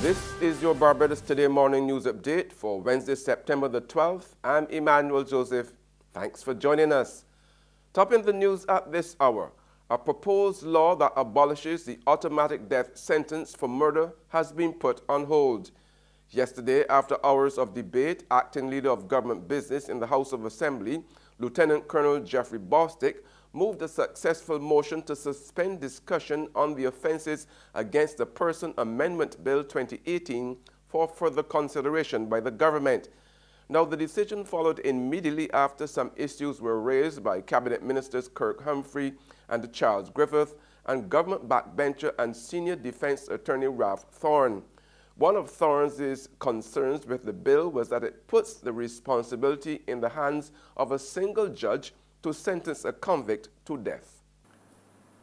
This is your Barbados Today morning news update for Wednesday, September the 12th. I'm Emmanuel Joseph. Thanks for joining us. Topping the news at this hour, a proposed law that abolishes the automatic death sentence for murder has been put on hold. Yesterday, after hours of debate, acting leader of government business in the House of Assembly, Lieutenant Colonel Jeffrey Bostick, moved a successful motion to suspend discussion on the Offences Against the Person Amendment Bill 2018 for further consideration by the government. Now, the decision followed immediately after some issues were raised by Cabinet Ministers Kirk Humphrey and Charles Griffith and government backbencher and senior defense attorney Ralph Thorne. One of Thorne's concerns with the bill was that it puts the responsibility in the hands of a single judge to sentence a convict to death.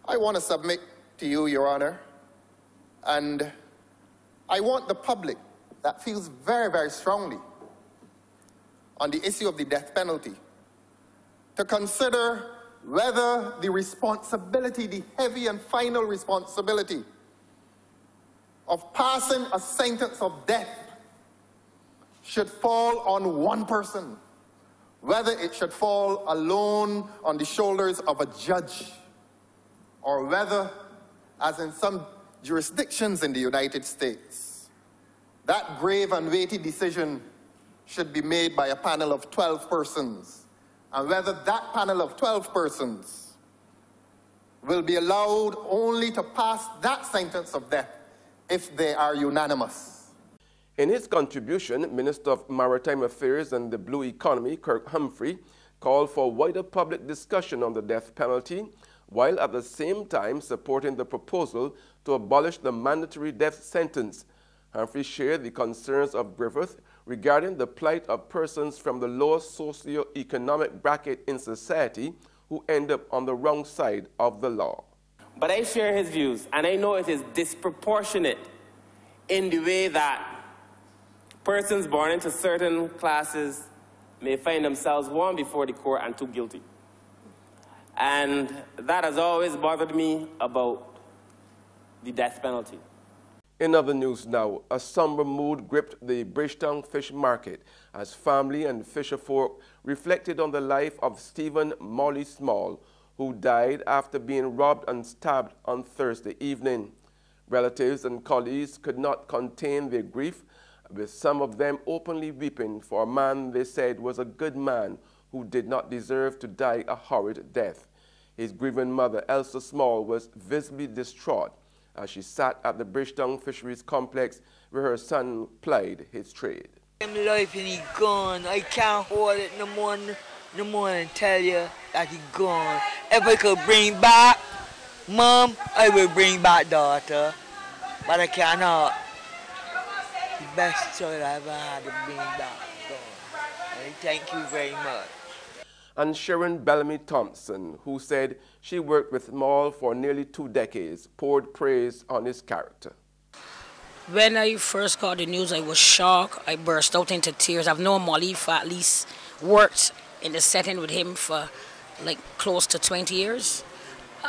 I want to submit to you, Your Honor, and I want the public that feels very, very strongly on the issue of the death penalty to consider whether the responsibility, the heavy and final responsibility of passing a sentence of death should fall on one person, whether it should fall alone on the shoulders of a judge, or whether, as in some jurisdictions in the United States, that grave and weighty decision should be made by a panel of 12 persons, and whether that panel of 12 persons will be allowed only to pass that sentence of death if they are unanimous. In his contribution, Minister of Maritime Affairs and the Blue Economy, Kirk Humphrey, called for wider public discussion on the death penalty, while at the same time supporting the proposal to abolish the mandatory death sentence. Humphrey shared the concerns of Griffith regarding the plight of persons from the lowest socio-economic bracket in society who end up on the wrong side of the law. But I share his views, and I know it is disproportionate in the way that persons born into certain classes may find themselves one before the court and two guilty. And that has always bothered me about the death penalty. In other news now, a somber mood gripped the Bridgetown Fish Market as family and fisherfolk reflected on the life of Stephen Molly Small, who died after being robbed and stabbed on Thursday evening. Relatives and colleagues could not contain their grief, with some of them openly weeping for a man they said was a good man who did not deserve to die a horrid death. His grieving mother, Elsa Small, was visibly distraught as she sat at the Bridgetown Fisheries Complex where her son plied his trade. My life and he gone. I can't hold it no more and tell you that he gone. If I could bring back Mom, I will bring back daughter, but I cannot. The best child I ever had to bring back gone. And thank you very much. And Sharon Bellamy Thompson, who said she worked with Maul for nearly 2 decades, poured praise on his character. When I first got the news, I was shocked. I burst out into tears. I've known Molly for at least worked in the setting with him for like close to 20 years.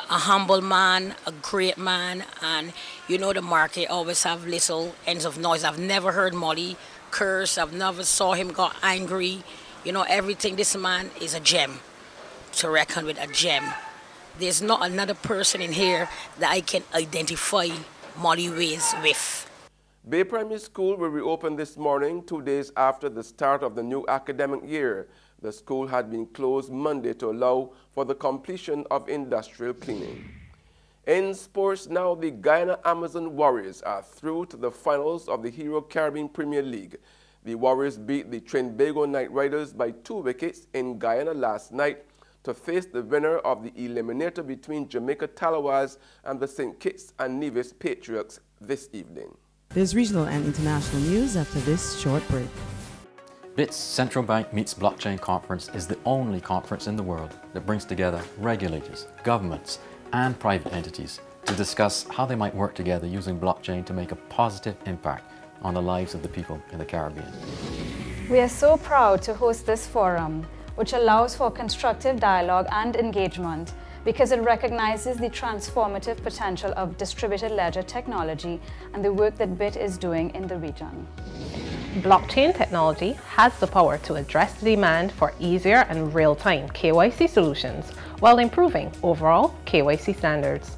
A humble man, a great man, and you know the market always have little ends of noise. I've never heard Molly curse. I've never saw him got angry. You know, everything. This man is a gem, to reckon with, a gem. There's not another person in here that I can identify Molly ways with. Bay Primary School will reopen this morning, 2 days after the start of the new academic year. The school had been closed Monday to allow for the completion of industrial cleaning. In sports now, the Guyana Amazon Warriors are through to the finals of the Hero Caribbean Premier League. The Warriors beat the Trinbago Knight Riders by 2 wickets in Guyana last night to face the winner of the eliminator between Jamaica Talawas and the St. Kitts and Nevis Patriots this evening. There's regional and international news after this short break. BIT's Central Bank Meets Blockchain Conference is the only conference in the world that brings together regulators, governments, and private entities to discuss how they might work together using blockchain to make a positive impact on the lives of the people in the Caribbean. We are so proud to host this forum, which allows for constructive dialogue and engagement because it recognizes the transformative potential of distributed ledger technology and the work that BIT is doing in the region. Blockchain technology has the power to address the demand for easier and real-time KYC solutions while improving overall KYC standards.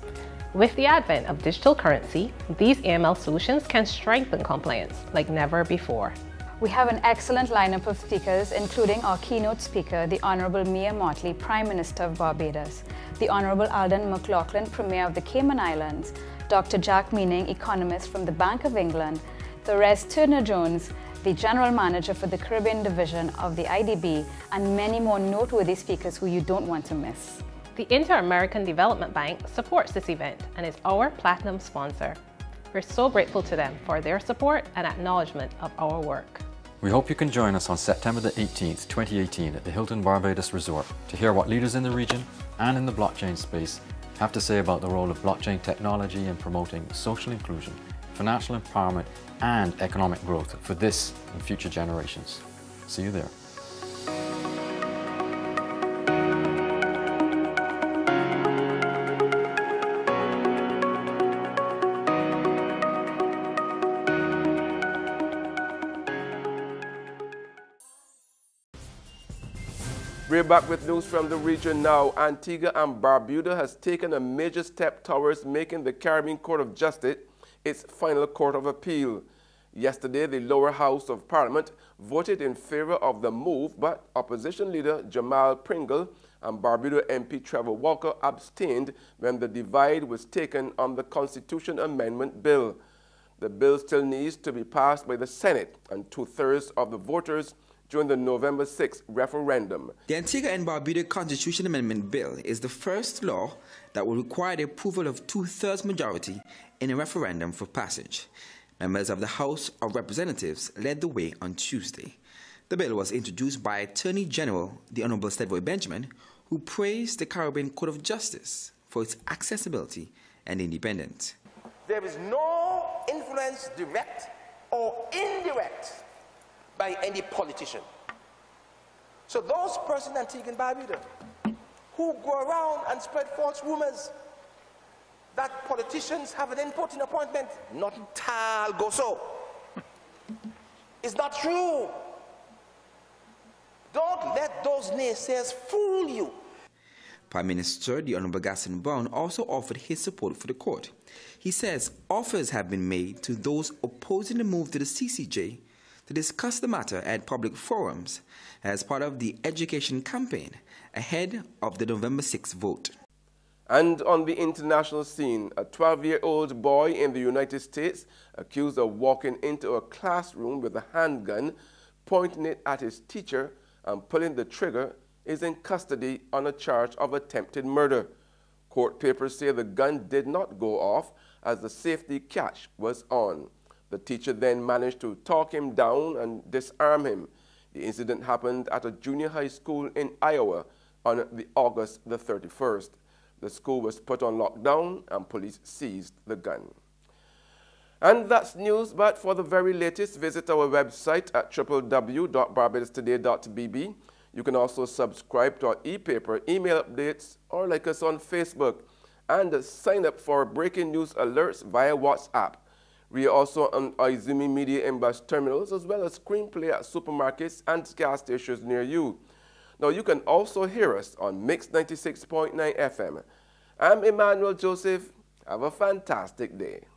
With the advent of digital currency, these AML solutions can strengthen compliance like never before. We have an excellent lineup of speakers, including our keynote speaker, the Honourable Mia Mottley, Prime Minister of Barbados, the Honourable Alden McLaughlin, Premier of the Cayman Islands, Dr. Jack Meaning, economist from the Bank of England, Therese Turner-Jones, the General Manager for the Caribbean Division of the IDB, and many more noteworthy speakers who you don't want to miss. The Inter-American Development Bank supports this event and is our platinum sponsor. We're so grateful to them for their support and acknowledgement of our work. We hope you can join us on September the 18th, 2018 at the Hilton Barbados Resort to hear what leaders in the region and in the blockchain space have to say about the role of blockchain technology in promoting social inclusion, financial empowerment and economic growth for this and future generations. See you there. We're back with news from the region now. Antigua and Barbuda has taken a major step towards making the Caribbean Court of Justice its final court of appeal. Yesterday, the lower house of Parliament voted in favor of the move, but opposition leader Jamal Pringle and Barbuda MP Trevor Walker abstained when the divide was taken on the Constitution Amendment Bill. The bill still needs to be passed by the Senate and 2/3 of the voters during the November 6th referendum. The Antigua and Barbuda Constitution Amendment Bill is the first law that will require the approval of 2/3 majority in a referendum for passage. Members of the House of Representatives led the way on Tuesday. The bill was introduced by Attorney General the Honorable Stedboy Benjamin, who praised the Caribbean Court of Justice for its accessibility and independence. There is no influence, direct or indirect, by any politician. So those persons in Antigua and Barbuda who go around and spread false rumors that politicians have an input in appointment, not tal go so. It's not true. Don't let those naysayers fool you. Prime Minister the Honorable Gaston Brown also offered his support for the court. He says offers have been made to those opposing the move to the CCJ to discuss the matter at public forums as part of the education campaign ahead of the November 6th vote. And on the international scene, a 12-year-old boy in the United States accused of walking into a classroom with a handgun, pointing it at his teacher and pulling the trigger is in custody on a charge of attempted murder. Court papers say the gun did not go off as the safety catch was on. The teacher then managed to talk him down and disarm him. The incident happened at a junior high school in Iowa on August the 31st. The school was put on lockdown and police seized the gun. And that's news, but for the very latest, visit our website at www.barbadostoday.bb. You can also subscribe to our e-paper, email updates, or like us on Facebook, and sign up for breaking news alerts via WhatsApp. We are also on Izumi Media in bus terminals, as well as screenplay at supermarkets and gas stations near you. Now, you can also hear us on Mix 96.9 FM. I'm Emmanuel Joseph. Have a fantastic day.